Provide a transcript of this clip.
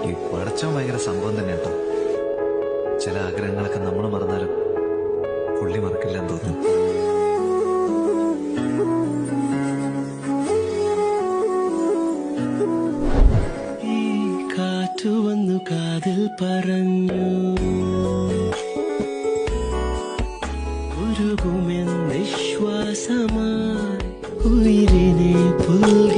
ഈ പടച്ചോൻ ഭയങ്കര സംഭവം തന്നെ കേട്ടോ. ചില ആഗ്രഹങ്ങളൊക്കെ നമ്മൾ മറന്നാലും പുള്ളി മറക്കില്ലെന്ന് തോന്നുന്നു. ഈ കാറ്റു വന്നു കാതിൽ പറഞ്ഞു ഉരുകുമെന്ന് വിശ്വാസമായി ഉയിരിനെ പുൽകി